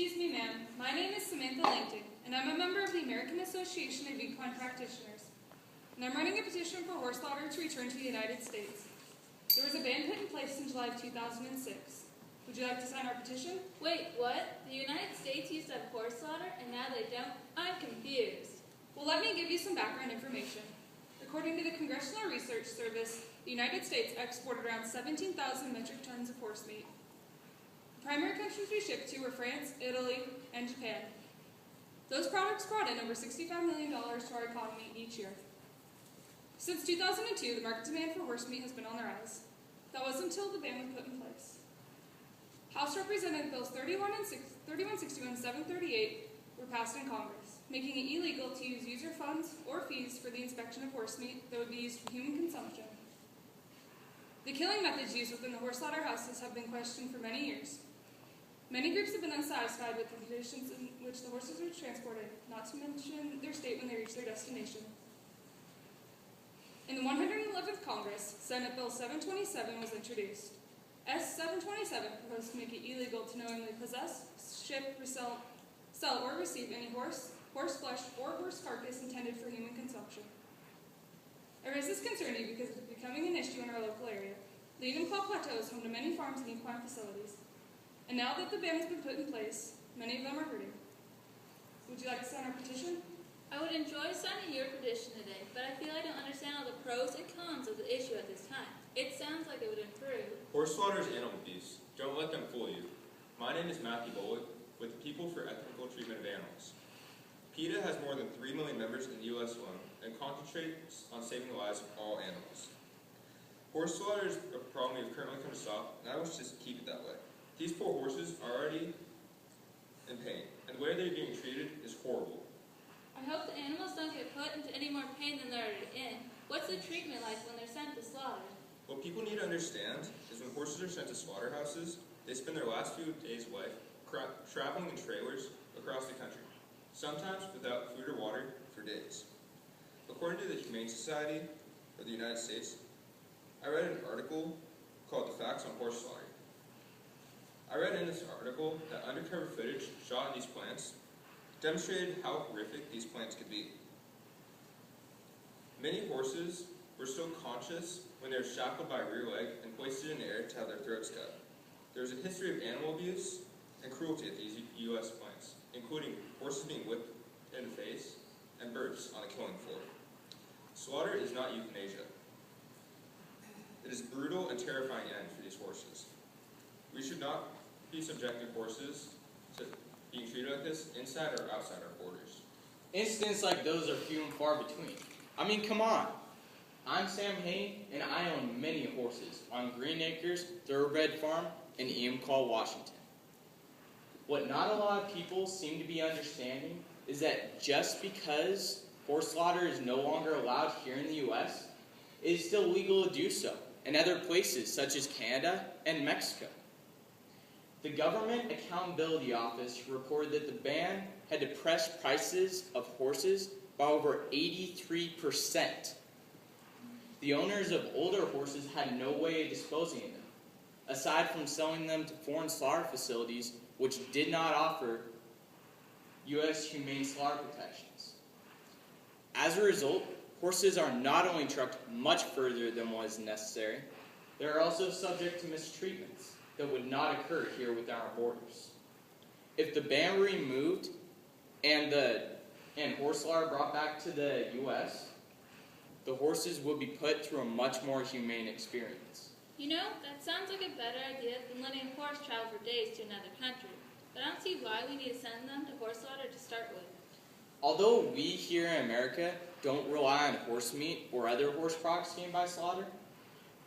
Excuse me, ma'am. My name is Samantha Langton, and I'm a member of the American Association of Equine Practitioners. And I'm running a petition for horse slaughter to return to the United States. There was a ban put in place in July of 2006. Would you like to sign our petition? Wait, what? The United States used to have horse slaughter, and now they don't? I'm confused. Well, let me give you some background information. According to the Congressional Research Service, the United States exported around 17,000 metric tons of horse meat. The primary countries we shipped to were France, Italy, and Japan. Those products brought in over $65 million to our economy each year. Since 2002, the market demand for horse meat has been on the rise. That was until the ban was put in place. House Representative Bills 3161 and 738 were passed in Congress, making it illegal to use user funds or fees for the inspection of horse meat that would be used for human consumption. The killing methods used within the horse slaughterhouses have been questioned for many years. Many groups have been unsatisfied with the conditions in which the horses were transported, not to mention their state when they reached their destination. In the 111th Congress, Senate Bill 727 was introduced. S-727 proposed to make it illegal to knowingly possess, ship, sell, or receive any horse flesh, or horse carcass intended for human consumption. I raise this concern to you because it's becoming an issue in our local area. The Enumclaw Plateau is home to many farms and equine facilities. And now that the ban has been put in place, many of them are hurting. Would you like to sign our petition? I would enjoy signing your petition today, but I feel I don't understand all the pros and cons of the issue at this time. It sounds like it would improve. Horse slaughter is animal abuse. Don't let them fool you. My name is Matthew Bullock with the People for Ethical Treatment of Animals. PETA has more than 3 million members in the U.S. alone and concentrates on saving the lives of all animals. Horse slaughter is a problem we have currently come to stop, and I wish to keep it that way. These poor horses are already in pain, and the way they're being treated is horrible. I hope the animals don't get put into any more pain than they're already in. What's the treatment like when they're sent to slaughter? What people need to understand is when horses are sent to slaughterhouses, they spend their last few days of life traveling in trailers across the country, sometimes without food or water for days. According to the Humane Society of the United States, I read an article called The Facts on Horse Slaughter. I read in this article that undercover footage shot in these plants demonstrated how horrific these plants could be. Many horses were still conscious when they were shackled by a rear leg and hoisted in the air to have their throats cut. There is a history of animal abuse and cruelty at these U.S. plants, including horses being whipped in the face and birds on the killing floor. Slaughter is not euthanasia. It is a brutal and terrifying end for these horses. We should not be subjecting horses to being treated like this inside or outside our borders. Incidents like those are few and far between. I mean, come on. I'm Sam Hay, and I own many horses on Green Acres Thoroughbred Farm in Enumclaw, Washington. What not a lot of people seem to be understanding is that just because horse slaughter is no longer allowed here in the U.S., it is still legal to do so in other places such as Canada and Mexico. The Government Accountability Office reported that the ban had depressed prices of horses by over 83%. The owners of older horses had no way of disposing of them, aside from selling them to foreign slaughter facilities which did not offer U.S. humane slaughter protections. As a result, horses are not only trucked much further than what is necessary, they are also subject to mistreatments that would not occur here within our borders. If the ban were removed and horse slaughter brought back to the U.S., the horses would be put through a much more humane experience. You know, that sounds like a better idea than letting a horse travel for days to another country. But I don't see why we need to send them to horse slaughter to start with. Although we here in America don't rely on horse meat or other horse products gained by slaughter,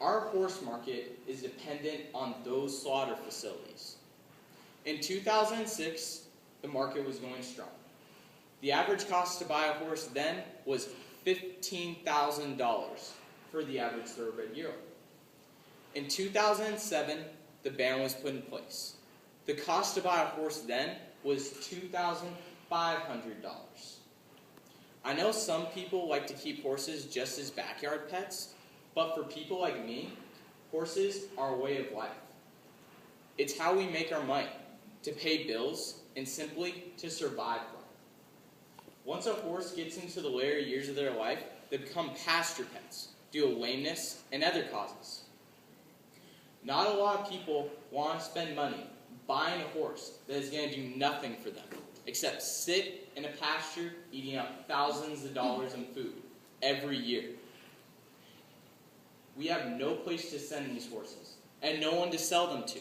our horse market is dependent on those slaughter facilities. In 2006, the market was going strong. The average cost to buy a horse then was $15,000 for the average thoroughbred yearling. In 2007, the ban was put in place. The cost to buy a horse then was $2,500. I know some people like to keep horses just as backyard pets, but for people like me, horses are a way of life. It's how we make our money. to pay bills, and simply to survive from. Once a horse gets into the later years of their life, they become pasture pets due to lameness and other causes. Not a lot of people want to spend money buying a horse that is going to do nothing for them except sit in a pasture eating up thousands of dollars in food every year. We have no place to send these horses and no one to sell them to.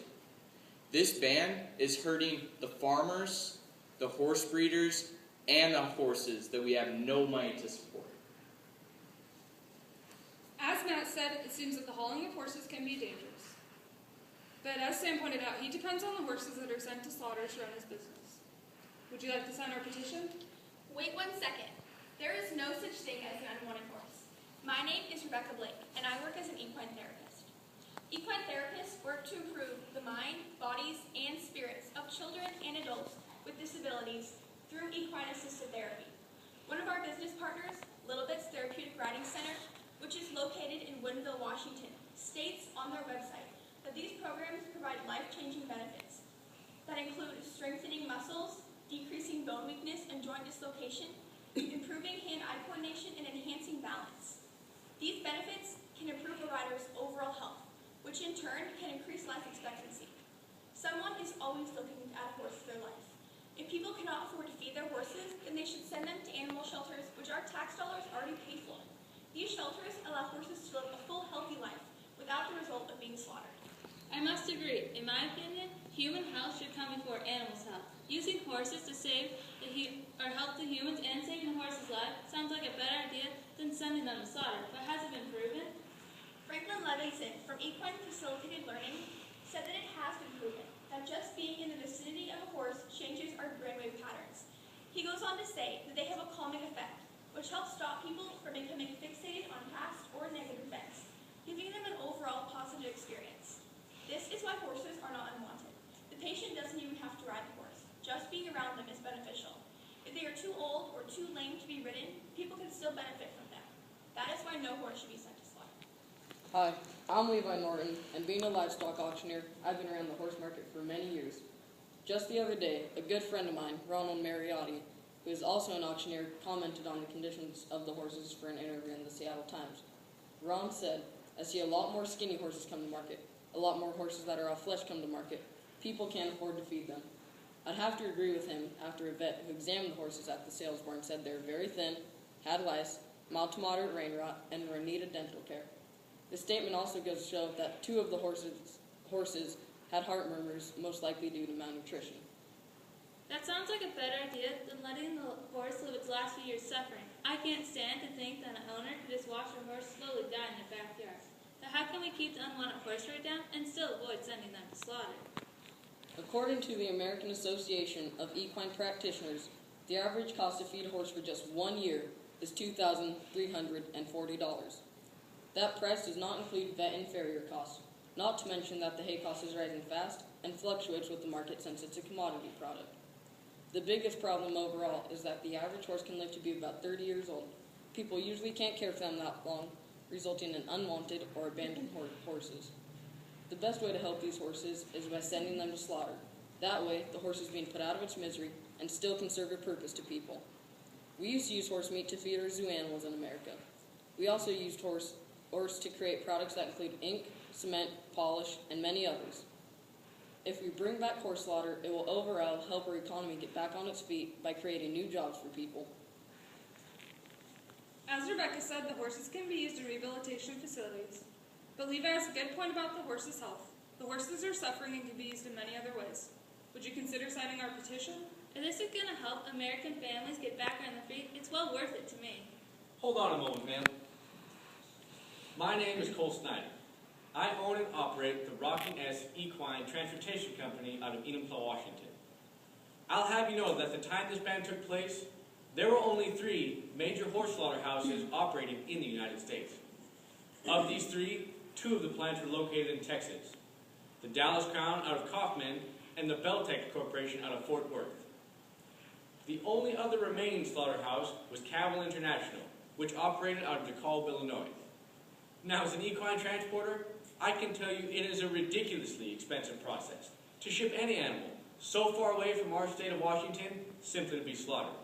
This ban is hurting the farmers, the horse breeders, and the horses that we have no money to support. As Matt said, it seems that the hauling of horses can be dangerous. But as Sam pointed out, he depends on the horses that are sent to slaughter to run his business. Would you like to sign our petition? Wait 1 second. There is no such thing as an unwanted horse. My name is Rebecca Blake, and I work as an equine therapist. Equine therapists work to improve the mind, bodies, and spirits of children and adults with disabilities through equine-assisted therapy. One of our business partners, Little Bits Therapeutic Riding Center, which is located in Woodinville, Washington, states on their website that these programs provide life-changing benefits that include strengthening muscles, decreasing bone weakness and joint dislocation, improving hand-eye coordination, and enhancing balance. These benefits can improve a rider's overall health, which in turn can increase life expectancy. Someone is always looking to add a horse to their life. If people cannot afford to feed their horses, then they should send them to animal shelters, which our tax dollars already pay for. These shelters allow horses to live a full, healthy life without the result of being slaughtered. I must agree. In my opinion, human health should come before animals' health. Using horses to save or help the humans and saving the horse's life sounds like a better idea than sending them to slaughter, but has it been proven? Franklin Levinson from Equine Facilitated Learning said that it has been proven that just being in the vicinity of a horse changes our brainwave patterns. He goes on to say that they have a calming effect, which helps stop people from becoming fixated on past or negative events, giving them an overall positive experience. This is why horses are not unwanted. The patient doesn't even have to ride the horse. Just being around them is beneficial. If they are too old or too lame to be ridden, people can still benefit from them. That is why no horse should be sent to slaughter. Hi, I'm Levi Norton, and being a livestock auctioneer, I've been around the horse market for many years. Just the other day, a good friend of mine, Ronald Mariotti, who is also an auctioneer, commented on the conditions of the horses for an interview in the Seattle Times. Ron said, "I see a lot more skinny horses come to market, a lot more horses that are off flesh come to market. People can't afford to feed them." I'd have to agree with him after a vet who examined the horses at the sales barn said they were very thin, had lice, mild to moderate rein rot, and were in need of dental care. The statement also goes to show that 2 of the horses had heart murmurs, most likely due to malnutrition. That sounds like a better idea than letting the horse live its last few years suffering. I can't stand to think that an owner could just watch their horse slowly die in their backyard. So how can we keep the unwanted horse rate down and still avoid sending them to slaughter? According to the American Association of Equine Practitioners, the average cost to feed a horse for just 1 year is $2,340. That price does not include vet and farrier costs, not to mention that the hay cost is rising fast and fluctuates with the market since it's a commodity product. The biggest problem overall is that the average horse can live to be about 30 years old. People usually can't care for them that long, resulting in unwanted or abandoned horses. The best way to help these horses is by sending them to slaughter. That way, the horse is being put out of its misery and still can serve a purpose to people. We used to use horse meat to feed our zoo animals in America. We also used horse to create products that include ink, cement, polish, and many others. If we bring back horse slaughter, it will overall help our economy get back on its feet by creating new jobs for people. As Rebecca said, the horses can be used in rehabilitation facilities. But Levi has a good point about the horse's health. The horses are suffering and can be used in many other ways. Would you consider signing our petition? If this is going to help American families get back on their feet, it's well worth it to me. Hold on a moment, ma'am. My name is Cole Snyder. I own and operate the Rocking S Equine Transportation Company out of Enumclaw, Washington. I'll have you know that at the time this ban took place, there were only 3 major horse slaughterhouses operating in the United States. Of these 3, 2 of the plants were located in Texas. The Dallas Crown out of Kaufman and the Beltec Corporation out of Fort Worth. The only other remaining slaughterhouse was Cavell International, which operated out of DeKalb, Illinois. Now, as an equine transporter, I can tell you it is a ridiculously expensive process to ship any animal, so far away from our state of Washington simply to be slaughtered.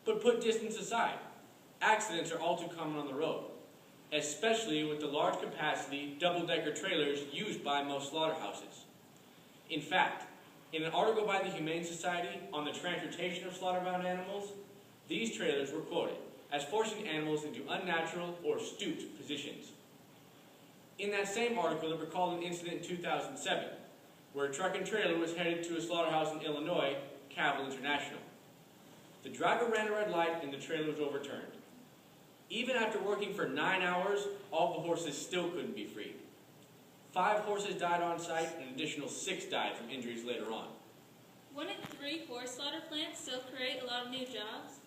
But put distance aside, accidents are all too common on the road, especially with the large capacity double-decker trailers used by most slaughterhouses. In fact, in an article by the Humane Society on the transportation of slaughter-bound animals, these trailers were quoted as forcing animals into unnatural or stooped positions. In that same article, it recalled an incident in 2007, where a truck and trailer was headed to a slaughterhouse in Illinois, Cavell International. The driver ran a red light and the trailer was overturned. Even after working for 9 hours, all the horses still couldn't be freed. 5 horses died on site and an additional 6 died from injuries later on. Wouldn't 3 horse slaughter plants still create a lot of new jobs?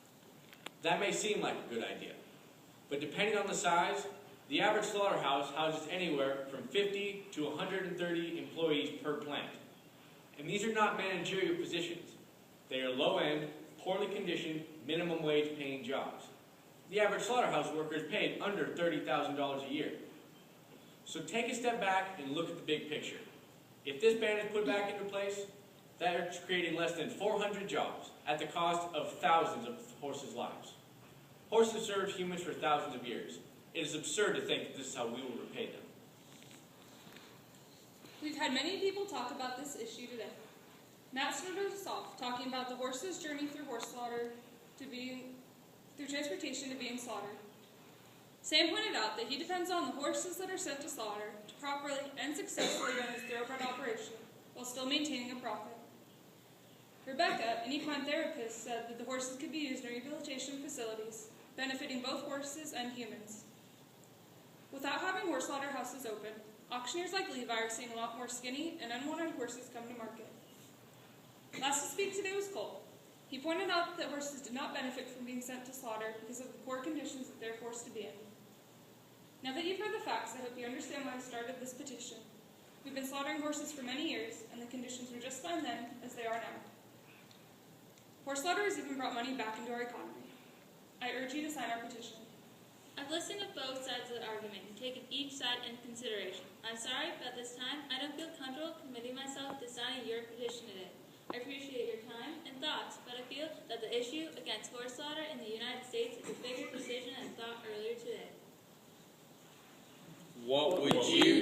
That may seem like a good idea, but depending on the size, the average slaughterhouse houses anywhere from 50 to 130 employees per plant. And these are not managerial positions. They are low-end, poorly conditioned, minimum wage paying jobs. The average slaughterhouse worker is paid under $30,000 a year. So take a step back and look at the big picture. If this ban is put back into place, that is creating less than 400 jobs at the cost of thousands of horses' lives. Horses served humans for thousands of years. It is absurd to think that this is how we will repay them. We've had many people talk about this issue today. Matt started us off talking about the horse's journey through horse slaughter through transportation to being slaughtered. Sam pointed out that he depends on the horses that are sent to slaughter to properly and successfully run his thoroughbred operation while still maintaining a profit. Rebecca, an equine therapist, said that the horses could be used in rehabilitation facilities, benefiting both horses and humans. Without having horse slaughterhouses open, auctioneers like Levi are seeing a lot more skinny and unwanted horses come to market. Last to speak today was Cole. He pointed out that horses did not benefit from being sent to slaughter because of the poor conditions that they're forced to be in. Now that you've heard the facts, I hope you understand why I started this petition. We've been slaughtering horses for many years, and the conditions were just fine then as they are now. Horse slaughter has even brought money back into our economy. I urge you to sign our petition. I've listened to both sides of the argument and taken each side into consideration. I'm sorry, but at this time, I don't feel comfortable committing myself to signing your petition today. I appreciate your time and thoughts, but I feel that the issue against horse slaughter in the United States is a bigger decision than thought earlier today. What would you